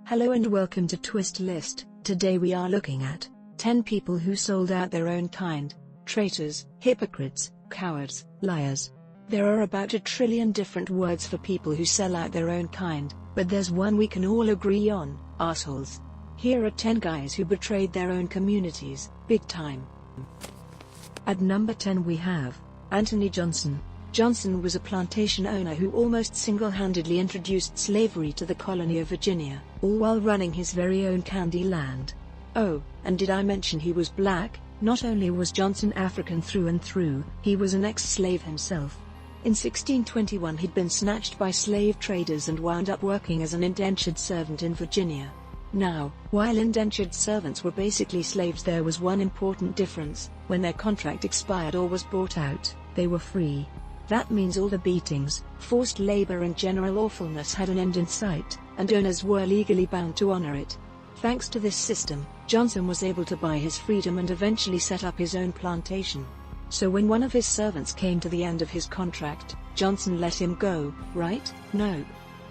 Hello and welcome to Twist List. Today we are looking at 10 people who sold out their own kind: traitors, hypocrites, cowards, liars. There are about 1 trillion different words for people who sell out their own kind, but there's one we can all agree on: assholes. Here are 10 guys who betrayed their own communities, big time. At number 10 we have Anthony Johnson. Johnson was a plantation owner who almost single-handedly introduced slavery to the colony of Virginia, all while running his very own candy land. Oh, and did I mention he was black? Not only was Johnson African through and through, he was an ex-slave himself. In 1621 he'd been snatched by slave traders and wound up working as an indentured servant in Virginia. Now, while indentured servants were basically slaves, there was one important difference: when their contract expired or was bought out, they were free. That means all the beatings, forced labor and general awfulness had an end in sight, and owners were legally bound to honor it. Thanks to this system, Johnson was able to buy his freedom and eventually set up his own plantation. So when one of his servants came to the end of his contract, Johnson let him go, right? No.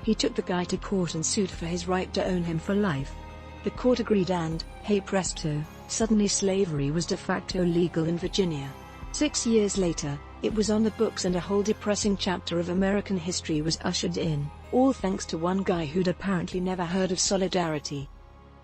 He took the guy to court and sued for his right to own him for life. The court agreed and, hey presto, suddenly slavery was de facto legal in Virginia. 6 years later, it was on the books and a whole depressing chapter of American history was ushered in, all thanks to one guy who'd apparently never heard of solidarity.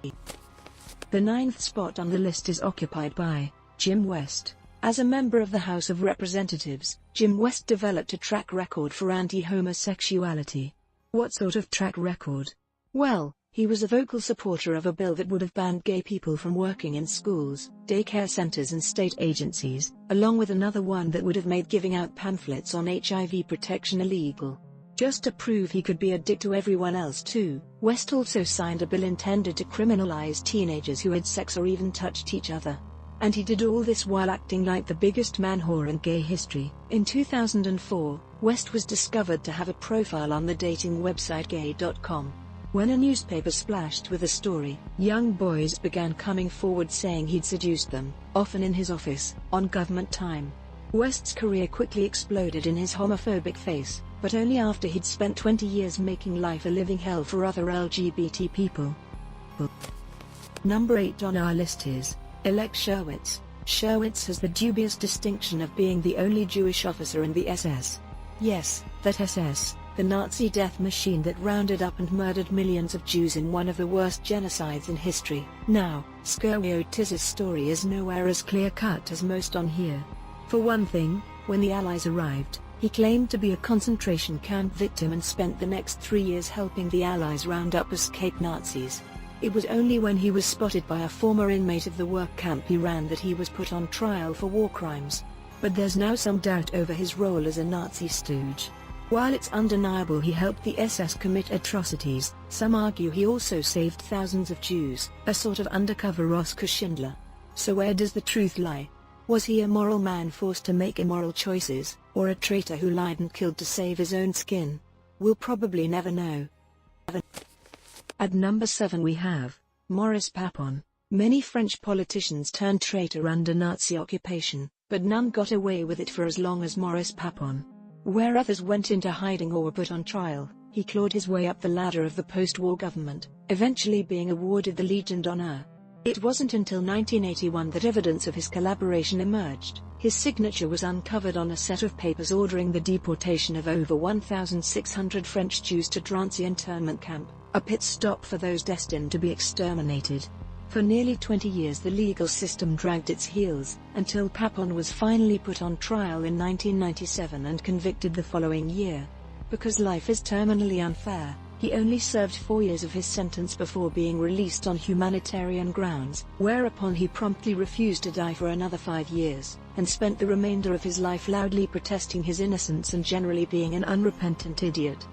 The 9th spot on the list is occupied by Jim West. As a member of the House of Representatives, Jim West developed a track record for anti-homosexuality. What sort of track record? Well, he was a vocal supporter of a bill that would have banned gay people from working in schools, daycare centers and state agencies, along with another one that would have made giving out pamphlets on HIV protection illegal. Just to prove he could be a dick to everyone else too, West also signed a bill intended to criminalize teenagers who had sex or even touched each other. And he did all this while acting like the biggest man whore in gay history. In 2004, West was discovered to have a profile on the dating website gay.com. When a newspaper splashed with the story, young boys began coming forward saying he'd seduced them, often in his office, on government time. West's career quickly exploded in his homophobic face, but only after he'd spent 20 years making life a living hell for other LGBT people. Number 8 on our list is Elek Sherwitz. Sherwitz has the dubious distinction of being the only Jewish officer in the SS. Yes, that SS. The Nazi death machine that rounded up and murdered millions of Jews in one of the worst genocides in history. Now, Sherwitz's story is nowhere as clear-cut as most on here. For one thing, when the Allies arrived, he claimed to be a concentration camp victim and spent the next 3 years helping the Allies round up escaped Nazis. It was only when he was spotted by a former inmate of the work camp he ran that he was put on trial for war crimes. But there's now some doubt over his role as a Nazi stooge. While it's undeniable he helped the SS commit atrocities, some argue he also saved thousands of Jews, a sort of undercover Oskar Schindler. So where does the truth lie? Was he a moral man forced to make immoral choices, or a traitor who lied and killed to save his own skin? We'll probably never know. At number 7 we have Maurice Papon. Many French politicians turned traitor under Nazi occupation, but none got away with it for as long as Maurice Papon. Where others went into hiding or were put on trial, he clawed his way up the ladder of the post-war government, eventually being awarded the Legion d'Honneur. It wasn't until 1981 that evidence of his collaboration emerged. His signature was uncovered on a set of papers ordering the deportation of over 1,600 French Jews to Drancy internment camp, a pit stop for those destined to be exterminated. For nearly 20 years the legal system dragged its heels, until Papon was finally put on trial in 1997 and convicted the following year. Because life is terminally unfair, he only served 4 years of his sentence before being released on humanitarian grounds, whereupon he promptly refused to die for another 5 years, and spent the remainder of his life loudly protesting his innocence and generally being an unrepentant idiot.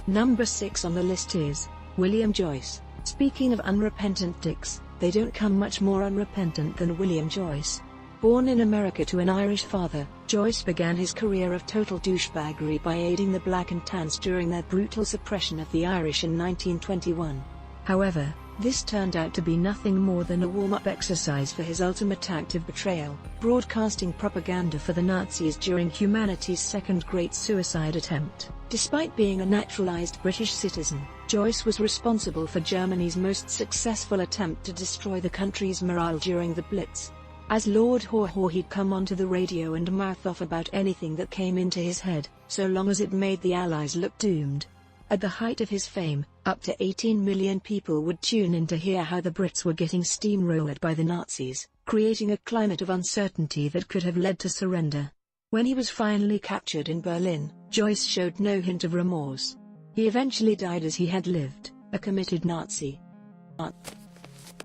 Number 6 on the list is William Joyce. Speaking of unrepentant dicks, they don't come much more unrepentant than William Joyce. Born in America to an Irish father, Joyce began his career of total douchebaggery by aiding the Black and Tans during their brutal suppression of the Irish in 1921. However, this turned out to be nothing more than a warm-up exercise for his ultimate act of betrayal, broadcasting propaganda for the Nazis during humanity's second great suicide attempt. Despite being a naturalized British citizen, Joyce was responsible for Germany's most successful attempt to destroy the country's morale during the Blitz. As Lord Haw, he'd come onto the radio and mouth off about anything that came into his head, so long as it made the Allies look doomed. At the height of his fame, up to 18 million people would tune in to hear how the Brits were getting steamrolled by the Nazis, creating a climate of uncertainty that could have led to surrender. When he was finally captured in Berlin, Joyce showed no hint of remorse. He eventually died as he had lived, a committed Nazi.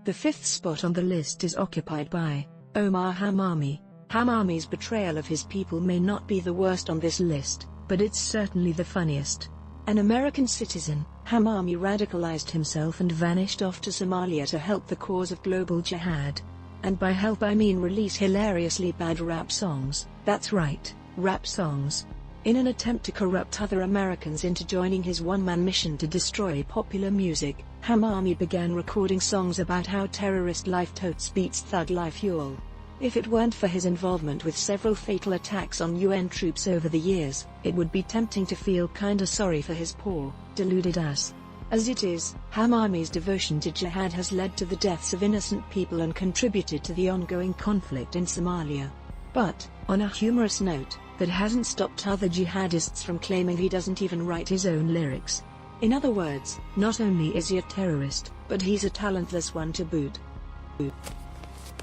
The fifth spot on the list is occupied by Omar Hammami. Hammami's betrayal of his people may not be the worst on this list, but it's certainly the funniest. An American citizen, Hammami radicalized himself and vanished off to Somalia to help the cause of global jihad. And by help I mean release hilariously bad rap songs. That's right, rap songs. In an attempt to corrupt other Americans into joining his one-man mission to destroy popular music, Hammami began recording songs about how terrorist life totes beats thug life y'all. If it weren't for his involvement with several fatal attacks on UN troops over the years, it would be tempting to feel kinda sorry for his poor, deluded ass. As it is, Hammami's devotion to jihad has led to the deaths of innocent people and contributed to the ongoing conflict in Somalia. But, on a humorous note, that hasn't stopped other jihadists from claiming he doesn't even write his own lyrics. In other words, not only is he a terrorist, but he's a talentless one to boot.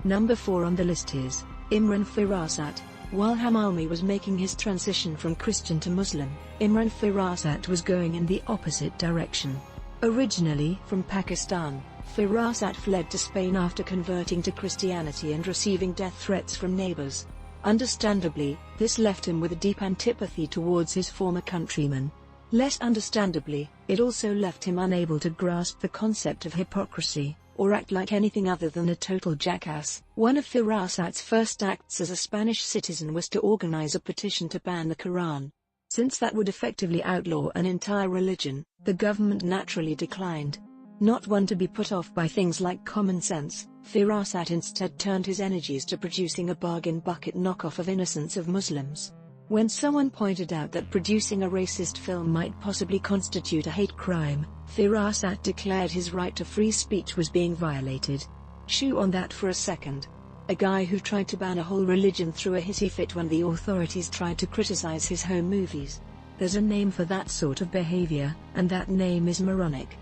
Number 4 on the list is Imran Farrakhan. While Hammami was making his transition from Christian to Muslim, Imran Farrakhan was going in the opposite direction. Originally from Pakistan, Farrakhan fled to Spain after converting to Christianity and receiving death threats from neighbors. Understandably, this left him with a deep antipathy towards his former countrymen. Less understandably, it also left him unable to grasp the concept of hypocrisy, or act like anything other than a total jackass. One of Farrakhan's first acts as a Spanish citizen was to organize a petition to ban the Quran. Since that would effectively outlaw an entire religion, the government naturally declined. Not one to be put off by things like common sense, Farrakhan instead turned his energies to producing a bargain bucket knockoff of Innocence of Muslims. When someone pointed out that producing a racist film might possibly constitute a hate crime, Farrakhan declared his right to free speech was being violated. Chew on that for a second. A guy who tried to ban a whole religion threw a hissy fit when the authorities tried to criticize his home movies. There's a name for that sort of behavior, and that name is moronic.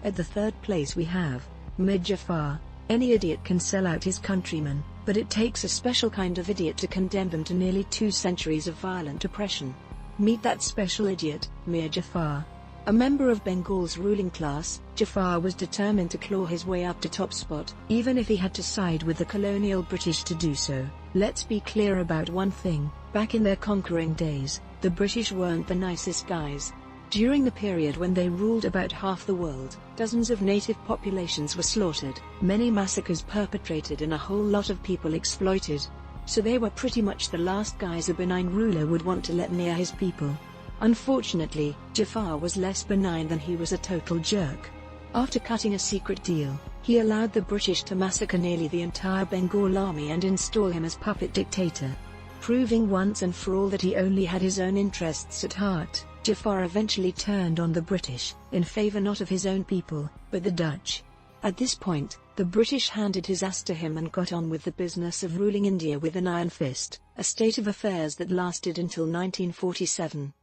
At the third place we have Mir Jafar. Any idiot can sell out his countrymen, but it takes a special kind of idiot to condemn them to nearly 2 centuries of violent oppression. Meet that special idiot, Mir Jafar. A member of Bengal's ruling class, Jafar was determined to claw his way up to top spot, even if he had to side with the colonial British to do so. Let's be clear about one thing, back in their conquering days, the British weren't the nicest guys. During the period when they ruled about half the world, dozens of native populations were slaughtered, many massacres perpetrated and a whole lot of people exploited. So they were pretty much the last guys a benign ruler would want to let near his people. Unfortunately, Jafar was less benign than he was a total jerk. After cutting a secret deal, he allowed the British to massacre nearly the entire Bengal army and install him as puppet dictator. Proving once and for all that he only had his own interests at heart, Jafar eventually turned on the British, in favor not of his own people, but the Dutch. At this point, the British handed his ass to him and got on with the business of ruling India with an iron fist, a state of affairs that lasted until 1947.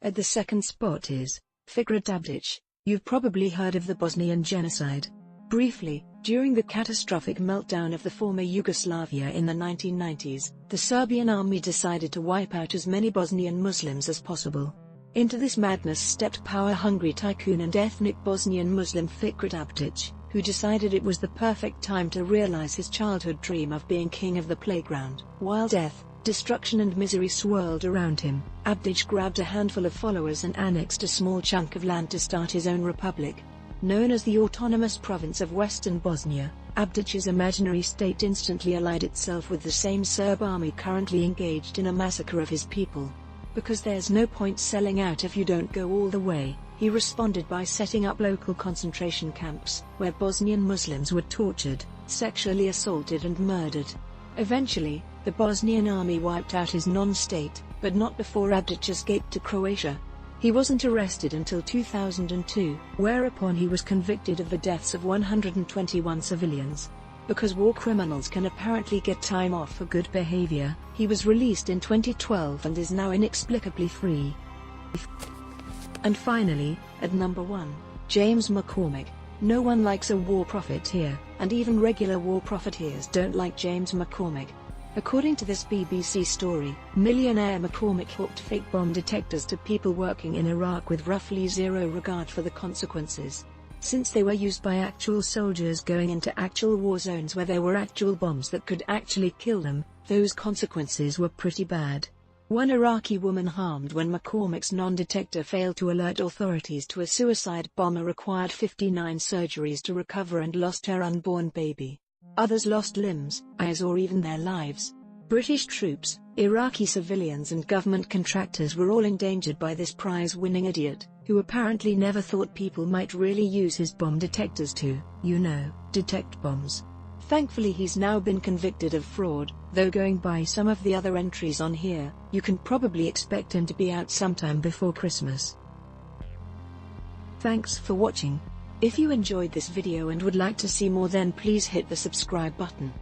At the second spot is Fikret Abdić. You've probably heard of the Bosnian genocide. Briefly, during the catastrophic meltdown of the former Yugoslavia in the 1990s, the Serbian army decided to wipe out as many Bosnian Muslims as possible. Into this madness stepped power-hungry tycoon and ethnic Bosnian Muslim Fikret Abdić, who decided it was the perfect time to realize his childhood dream of being king of the playground. While death, destruction and misery swirled around him, Abdić grabbed a handful of followers and annexed a small chunk of land to start his own republic. Known as the Autonomous Province of Western Bosnia, Abdić's imaginary state instantly allied itself with the same Serb army currently engaged in a massacre of his people. Because there's no point selling out if you don't go all the way, he responded by setting up local concentration camps, where Bosnian Muslims were tortured, sexually assaulted and murdered. Eventually, the Bosnian army wiped out his non-state, but not before Abdić escaped to Croatia. He wasn't arrested until 2002, whereupon he was convicted of the deaths of 121 civilians. Because war criminals can apparently get time off for good behavior, he was released in 2012 and is now inexplicably free. And finally, at number 1, James McCormick. No one likes a war profiteer, and even regular war profiteers don't like James McCormick. According to this BBC story, millionaire McCormick hooked fake bomb detectors to people working in Iraq with roughly zero regard for the consequences. Since they were used by actual soldiers going into actual war zones where there were actual bombs that could actually kill them, those consequences were pretty bad. One Iraqi woman harmed when McCormick's non-detector failed to alert authorities to a suicide bomber required 59 surgeries to recover and lost her unborn baby. Others lost limbs, eyes or even their lives. British troops, Iraqi civilians and government contractors were all endangered by this prize-winning idiot, who apparently never thought people might really use his bomb detectors to, detect bombs. Thankfully he's now been convicted of fraud, though going by some of the other entries on here, you can probably expect him to be out sometime before Christmas. Thanks for watching. If you enjoyed this video and would like to see more, then please hit the subscribe button.